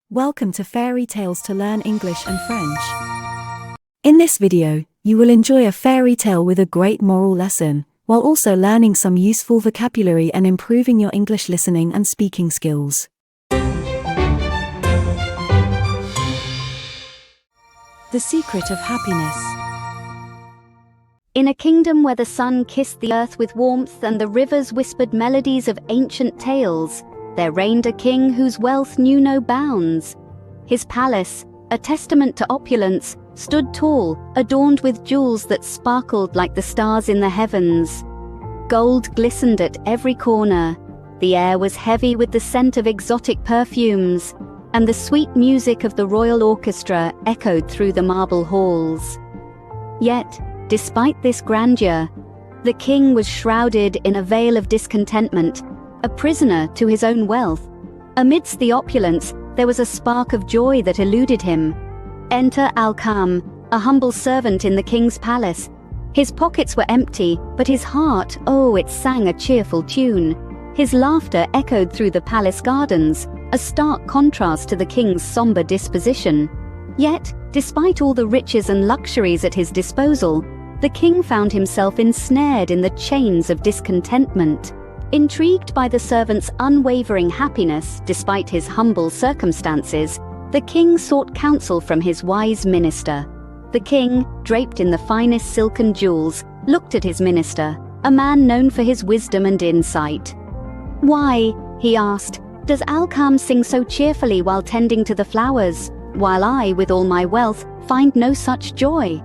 Welcome to Fairy Tales to learn English and French. In this video, you will enjoy a fairy tale with a great moral lesson, while also learning some useful vocabulary and improving your English listening and speaking skills. The Secret of Happiness. In a kingdom where the sun kissed the earth with warmth and the rivers whispered melodies of ancient tales, there reigned a king whose wealth knew no bounds. His palace, a testament to opulence, stood tall, adorned with jewels that sparkled like the stars in the heavens. Gold glistened at every corner. The air was heavy with the scent of exotic perfumes, and the sweet music of the royal orchestra echoed through the marble halls. Yet, despite this grandeur, the king was shrouded in a veil of discontentment, a prisoner to his own wealth. Amidst the opulence, there was a spark of joy that eluded him. Enter Alcam, a humble servant in the king's palace. His pockets were empty, but his heart, it sang a cheerful tune. His laughter echoed through the palace gardens, a stark contrast to the king's somber disposition. Yet, despite all the riches and luxuries at his disposal, the king found himself ensnared in the chains of discontentment. Intrigued by the servant's unwavering happiness despite his humble circumstances, the king sought counsel from his wise minister. The king, draped in the finest silk and jewels, looked at his minister, a man known for his wisdom and insight. "Why," he asked, "does Alcam sing so cheerfully while tending to the flowers, while I, with all my wealth, find no such joy?"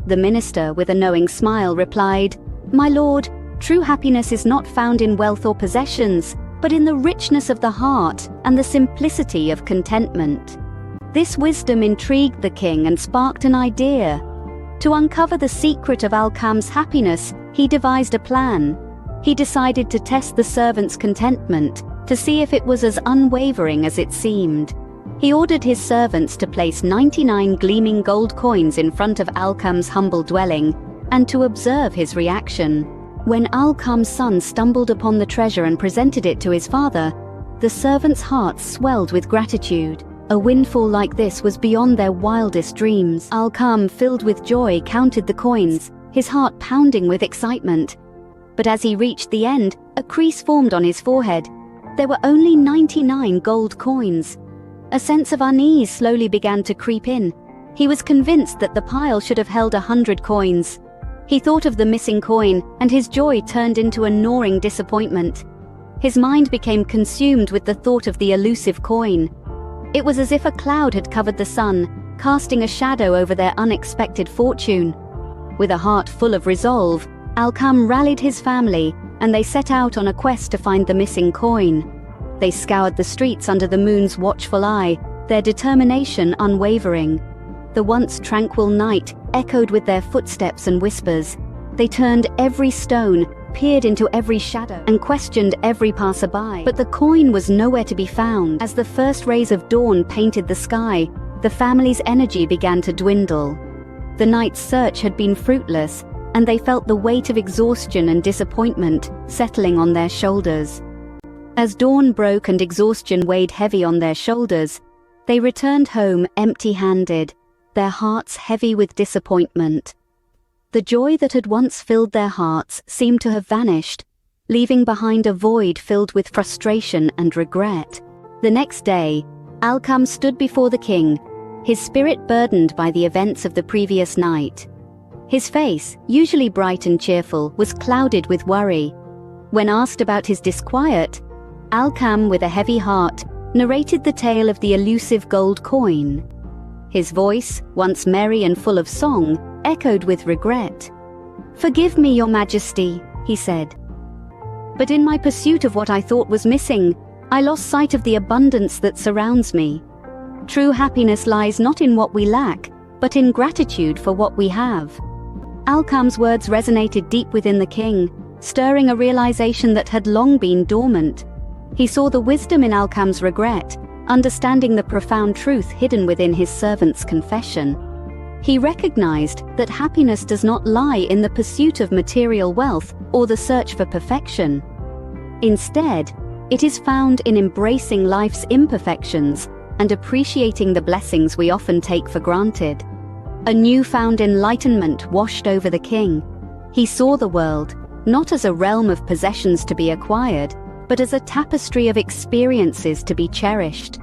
The minister, with a knowing smile, replied, "My lord, true happiness is not found in wealth or possessions, but in the richness of the heart and the simplicity of contentment." This wisdom intrigued the king and sparked an idea. To uncover the secret of Alcam's happiness, he devised a plan. He decided to test the servant's contentment, to see if it was as unwavering as it seemed. He ordered his servants to place 99 gleaming gold coins in front of Alcam's humble dwelling, and to observe his reaction. When Alcam's son stumbled upon the treasure and presented it to his father, the servants' hearts swelled with gratitude. A windfall like this was beyond their wildest dreams. Alcam, filled with joy, counted the coins, his heart pounding with excitement. But as he reached the end, a crease formed on his forehead. There were only 99 gold coins. A sense of unease slowly began to creep in. He was convinced that the pile should have held 100 coins. He thought of the missing coin, and his joy turned into a gnawing disappointment. His mind became consumed with the thought of the elusive coin. It was as if a cloud had covered the sun, casting a shadow over their unexpected fortune. With a heart full of resolve, Alcam rallied his family, and they set out on a quest to find the missing coin. They scoured the streets under the moon's watchful eye, their determination unwavering. The once tranquil night echoed with their footsteps and whispers. They turned every stone, peered into every shadow, and questioned every passerby. But the coin was nowhere to be found. As the first rays of dawn painted the sky, the family's energy began to dwindle. The night's search had been fruitless, and they felt the weight of exhaustion and disappointment settling on their shoulders. As dawn broke and exhaustion weighed heavy on their shoulders, they returned home empty-handed, their hearts heavy with disappointment. The joy that had once filled their hearts seemed to have vanished, leaving behind a void filled with frustration and regret. The next day, Alcam stood before the king, his spirit burdened by the events of the previous night. His face, usually bright and cheerful, was clouded with worry. When asked about his disquiet, Alcam, with a heavy heart, narrated the tale of the elusive gold coin. His voice, once merry and full of song, echoed with regret. "Forgive me, your majesty," he said. "But in my pursuit of what I thought was missing, I lost sight of the abundance that surrounds me. True happiness lies not in what we lack, but in gratitude for what we have." Alcam's words resonated deep within the king, stirring a realization that had long been dormant. He saw the wisdom in Alcam's regret, understanding the profound truth hidden within his servant's confession. He recognized that happiness does not lie in the pursuit of material wealth or the search for perfection. Instead, it is found in embracing life's imperfections and appreciating the blessings we often take for granted. A newfound enlightenment washed over the king. He saw the world not as a realm of possessions to be acquired, but as a tapestry of experiences to be cherished.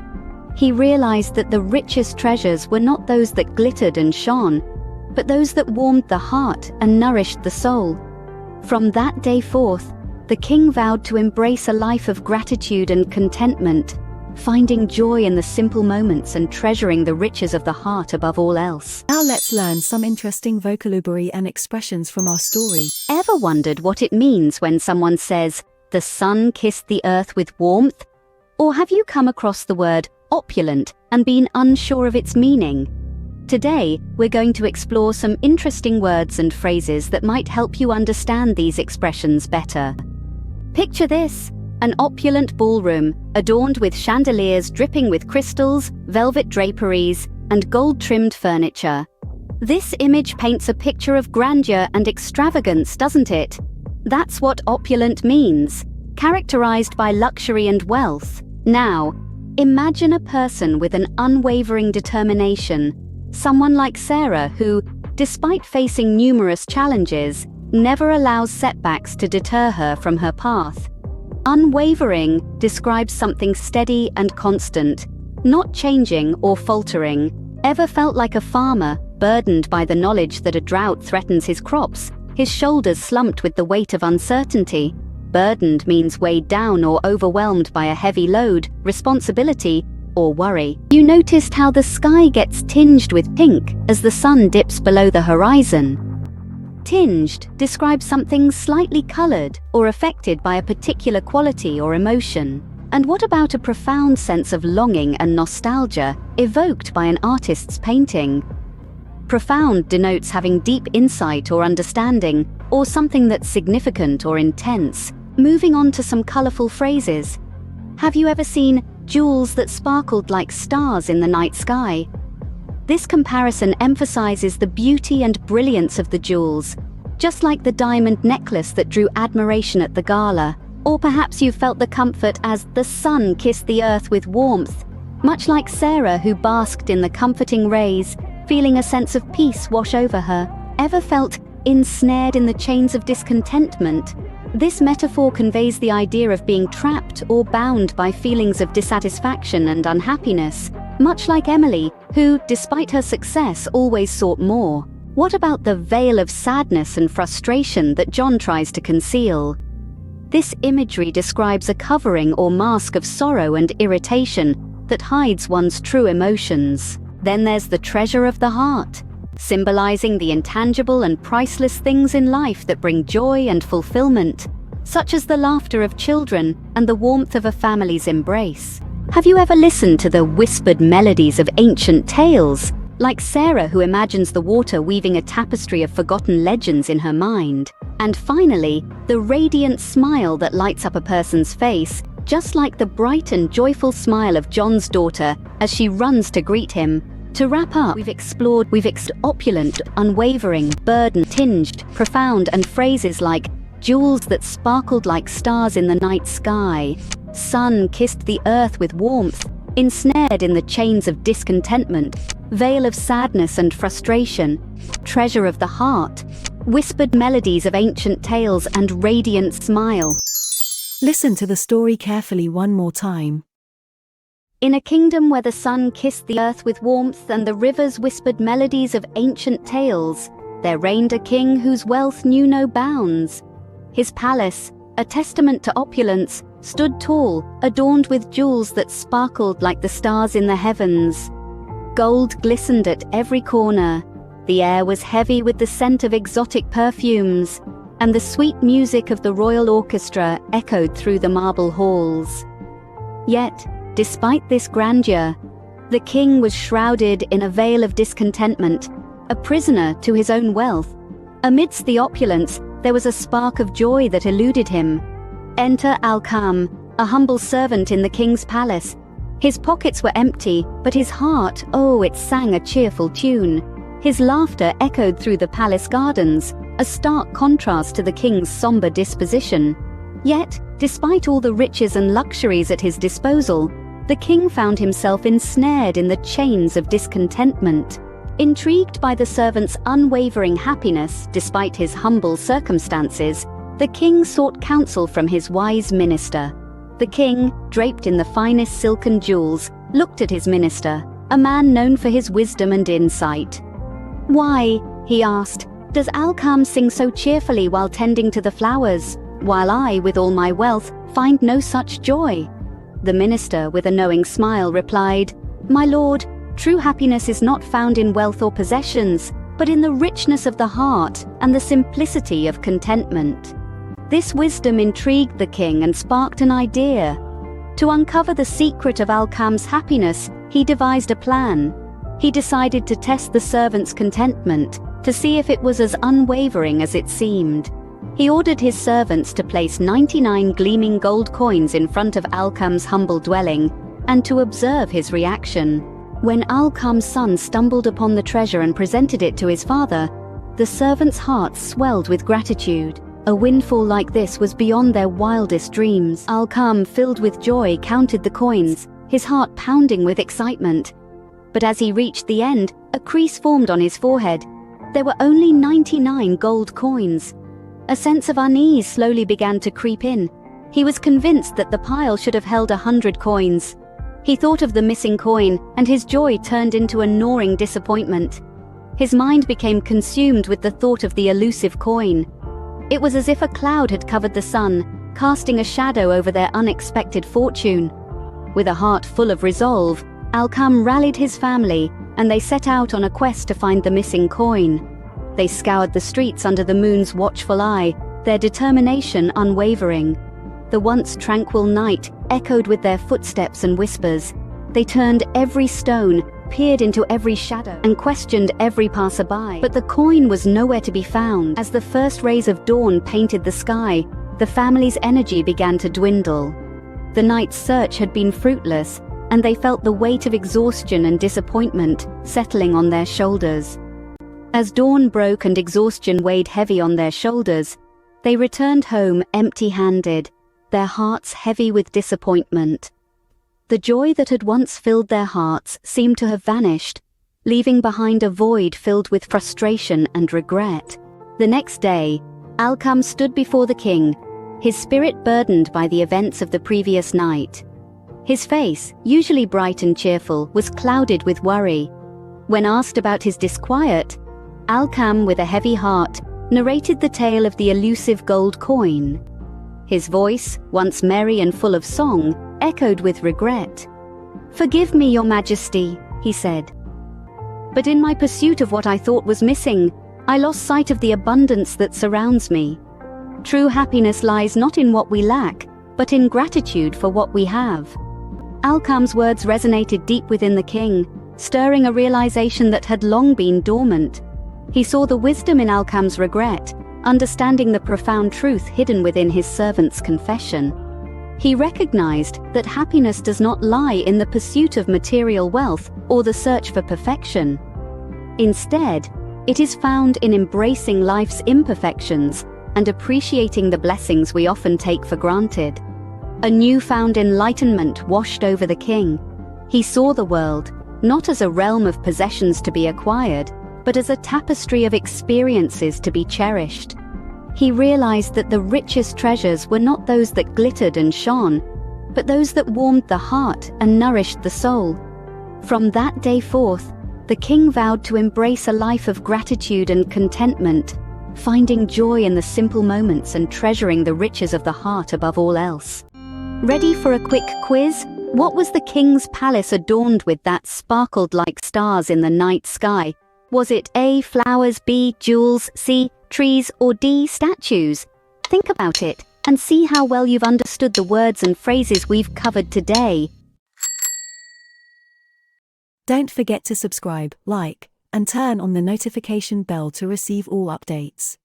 He realized that the richest treasures were not those that glittered and shone, but those that warmed the heart and nourished the soul. From that day forth, the king vowed to embrace a life of gratitude and contentment, finding joy in the simple moments and treasuring the riches of the heart above all else. Now let's learn some interesting vocabulary and expressions from our story. Ever wondered what it means when someone says, "The sun kissed the earth with warmth"? Or have you come across the word opulent and been unsure of its meaning? Today, we're going to explore some interesting words and phrases that might help you understand these expressions better. Picture this: an opulent ballroom, adorned with chandeliers dripping with crystals, velvet draperies, and gold-trimmed furniture. This image paints a picture of grandeur and extravagance, doesn't it? That's what opulent means, characterized by luxury and wealth. Now, imagine a person with an unwavering determination, someone like Sarah who, despite facing numerous challenges, never allows setbacks to deter her from her path. Unwavering describes something steady and constant, not changing or faltering. Ever felt like a farmer, burdened by the knowledge that a drought threatens his crops, his shoulders slumped with the weight of uncertainty? Burdened means weighed down or overwhelmed by a heavy load, responsibility, or worry. You noticed how the sky gets tinged with pink as the sun dips below the horizon. Tinged describes something slightly colored or affected by a particular quality or emotion. And what about a profound sense of longing and nostalgia evoked by an artist's painting? Profound denotes having deep insight or understanding, or something that's significant or intense. Moving on to some colorful phrases. Have you ever seen jewels that sparkled like stars in the night sky? This comparison emphasizes the beauty and brilliance of the jewels, just like the diamond necklace that drew admiration at the gala. Or perhaps you felt the comfort as the sun kissed the earth with warmth, much like Sarah who basked in the comforting rays, feeling a sense of peace wash over her. Ever felt ensnared in the chains of discontentment? This metaphor conveys the idea of being trapped or bound by feelings of dissatisfaction and unhappiness, much like Emily, who, despite her success, always sought more. What about the veil of sadness and frustration that John tries to conceal? This imagery describes a covering or mask of sorrow and irritation that hides one's true emotions. Then there's the treasure of the heart, symbolizing the intangible and priceless things in life that bring joy and fulfillment, such as the laughter of children and the warmth of a family's embrace. Have you ever listened to the whispered melodies of ancient tales, like Sarah who imagines the water weaving a tapestry of forgotten legends in her mind? And finally, the radiant smile that lights up a person's face, just like the bright and joyful smile of John's daughter as she runs to greet him. To wrap up, we've explored opulent, unwavering, burden, tinged, profound, and phrases like jewels that sparkled like stars in the night sky, sun kissed the earth with warmth, ensnared in the chains of discontentment, veil of sadness and frustration, treasure of the heart, whispered melodies of ancient tales, and radiant smile. Listen to the story carefully one more time. In a kingdom where the sun kissed the earth with warmth and the rivers whispered melodies of ancient tales, there reigned a king whose wealth knew no bounds. His palace, a testament to opulence, stood tall, adorned with jewels that sparkled like the stars in the heavens. Gold glistened at every corner. The air was heavy with the scent of exotic perfumes, and the sweet music of the royal orchestra echoed through the marble halls. Yet, despite this grandeur, the king was shrouded in a veil of discontentment, a prisoner to his own wealth. Amidst the opulence, there was a spark of joy that eluded him. Enter Al-Kam, a humble servant in the king's palace. His pockets were empty, but his heart, it sang a cheerful tune. His laughter echoed through the palace gardens, a stark contrast to the king's somber disposition. Yet, despite all the riches and luxuries at his disposal, The king found himself ensnared in the chains of discontentment. Intrigued by the servant's unwavering happiness despite his humble circumstances, the king sought counsel from his wise minister. The king, draped in the finest silk and jewels, looked at his minister, a man known for his wisdom and insight. "Why," he asked, "does Alcam sing so cheerfully while tending to the flowers, while I, with all my wealth, find no such joy?" The minister, with a knowing smile, replied, "My lord, true happiness is not found in wealth or possessions, but in the richness of the heart and the simplicity of contentment." This wisdom intrigued the king and sparked an idea. To uncover the secret of Alcam's happiness, he devised a plan. He decided to test the servant's contentment, to see if it was as unwavering as it seemed. He ordered his servants to place 99 gleaming gold coins in front of Alcam's humble dwelling, and to observe his reaction. When Alcam's son stumbled upon the treasure and presented it to his father, the servants' hearts swelled with gratitude. A windfall like this was beyond their wildest dreams. Alcam, filled with joy, counted the coins, his heart pounding with excitement. But as he reached the end, a crease formed on his forehead. There were only 99 gold coins. A sense of unease slowly began to creep in. He was convinced that the pile should have held 100 coins. He thought of the missing coin, and his joy turned into a gnawing disappointment. His mind became consumed with the thought of the elusive coin. It was as if a cloud had covered the sun, casting a shadow over their unexpected fortune. With a heart full of resolve, Alcam rallied his family, and they set out on a quest to find the missing coin. They scoured the streets under the moon's watchful eye, their determination unwavering. The once tranquil night echoed with their footsteps and whispers. They turned every stone, peered into every shadow, and questioned every passerby. But the coin was nowhere to be found. As the first rays of dawn painted the sky, the family's energy began to dwindle. The night's search had been fruitless, and they felt the weight of exhaustion and disappointment settling on their shoulders. As dawn broke and exhaustion weighed heavy on their shoulders, they returned home empty-handed, their hearts heavy with disappointment. The joy that had once filled their hearts seemed to have vanished, leaving behind a void filled with frustration and regret. The next day, Alcam stood before the king, his spirit burdened by the events of the previous night. His face, usually bright and cheerful, was clouded with worry. When asked about his disquiet, Alcam, with a heavy heart, narrated the tale of the elusive gold coin. His voice, once merry and full of song, echoed with regret. "Forgive me, your majesty," he said. "But in my pursuit of what I thought was missing, I lost sight of the abundance that surrounds me. True happiness lies not in what we lack, but in gratitude for what we have." Alcam's words resonated deep within the king, stirring a realization that had long been dormant. He saw the wisdom in Alcam's regret, understanding the profound truth hidden within his servant's confession. He recognized that happiness does not lie in the pursuit of material wealth or the search for perfection. Instead, it is found in embracing life's imperfections and appreciating the blessings we often take for granted. A newfound enlightenment washed over the king. He saw the world, not as a realm of possessions to be acquired, but as a tapestry of experiences to be cherished. He realized that the richest treasures were not those that glittered and shone, but those that warmed the heart and nourished the soul. From that day forth, the king vowed to embrace a life of gratitude and contentment, finding joy in the simple moments and treasuring the riches of the heart above all else. Ready for a quick quiz? What was the king's palace adorned with that sparkled like stars in the night sky? Was it A, flowers, B, jewels, C, trees, or D, statues? Think about it and see how well you've understood the words and phrases we've covered today. Don't forget to subscribe, like, and turn on the notification bell to receive all updates.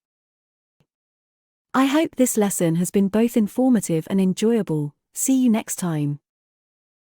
I hope this lesson has been both informative and enjoyable. See you next time.